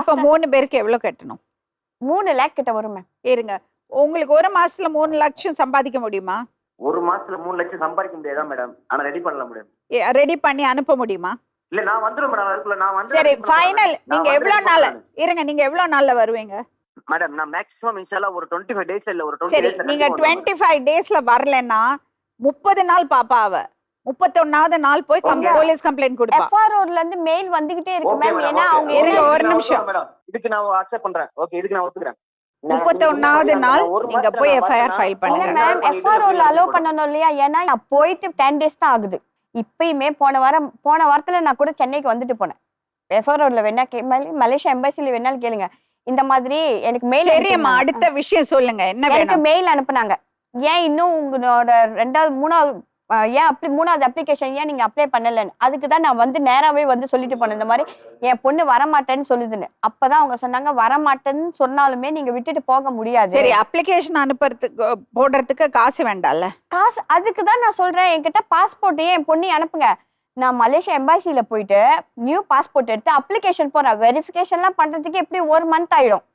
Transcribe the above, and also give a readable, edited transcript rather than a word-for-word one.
இப்ப 3 பேருக்கு எவ்வளவு கட்டணும்? 3 லேக் கிட்ட வரும் மேம். இருங்க, உங்களுக்கு ஒரு மாசத்துல 3 லட்சம் சம்பாதிக்க முடியுமா? ஒரு மாசத்துல 3 லட்சம் சம்பாதிக்க முடியாதா மேடம்? ஆனா ரெடி பண்ணல மேடம். ரெடி பண்ணி அனுப்ப முடியுமா? இல்ல நான் வந்துரும் மேடம். அதுக்குள்ள நான் வந்து சரி ஃபைனல். நீங்க எவ்வளவு நாள் இருங்க, நீங்க எவ்வளவு நாள்ல வருவீங்க மேடம்? நான் மேக்ஸிமம் இன்ஷால்லா ஒரு 25 டேஸ் இல்ல ஒரு 20 சரி, டேஸ்ல நீங்க 25 டேஸ்ல வரலன்னா 30 நாள் பாப்பா அவ 31வது நாள் போய் போலீஸ் கம்ப்ளைண்ட் கொடுப்பா. எஃப்ஆர்ஓல இருந்து மெயில் வந்துகிட்டே இருக்கு மேம். ஏன்னா அவங்க இருங்க ஒரு நிமிஷம் மேடம். இதுக்கு நான் அக்செப்ட் பண்றேன். ஓகே, இதுக்கு நான் ஒத்துக்கிறேன். 31வது நாள் நீங்க போய் எஃப்ஐஆர் ஃபைல் பண்ணுங்க. இல்ல மேம், எஃப்ஆர்ஓல அலோ பண்ணனும் இல்லையா? ஏன்னா நான் போயிட்டு 10 டேஸ் தான் ஆகுது. இப்பயுமே போன வாரத்துல நான் கூட சென்னைக்கு வந்துட்டு போனேன். எஃப்ஆர்ஓல வேணா மலேசியா எம்பசில வேணாலும் கேளுங்க. இந்த மாதிரி எனக்கு மெயில். சரிம்மா, அடுத்த விஷயம் சொல்லுங்க. என்ன எனக்கு மெயில் அனுப்புனாங்க. ஏன் இன்னும் உங்களோட 2வது 3வது ஏன் 3வது அப்ளிகேஷன் ஏன் நீங்க அப்ளை பண்ணலன்னு. அதுக்கு தான் நான் வந்து நேராவே வந்து சொல்லிட்டு போனேன், இந்த மாதிரி என் பொண்ணு வரமாட்டேன்னு சொல்லுதுன்னு. அப்பதான் அவங்க சொன்னாங்க, வரமாட்டேன்னு சொன்னாலுமே நீங்க விட்டுட்டு போக முடியாது. சரி, அப்ளிகேஷன் அனுப்புறதுக்கு போடுறதுக்கு காசு வேண்டாம்ல? காசு அதுக்கு தான் நான் சொல்றேன், என்கிட்ட பாஸ்போர்ட் என் பொண்ணு அனுப்புங்க. நான் மலேசியா எம்பாசில போயிட்டு நியூ பாஸ்போர்ட் எடுத்து அப்ளிகேஷன் போறேன். வெரிஃபிகேஷன்லாம் பண்றதுக்கு எப்படி 1 மந்த் ஆயிடும்.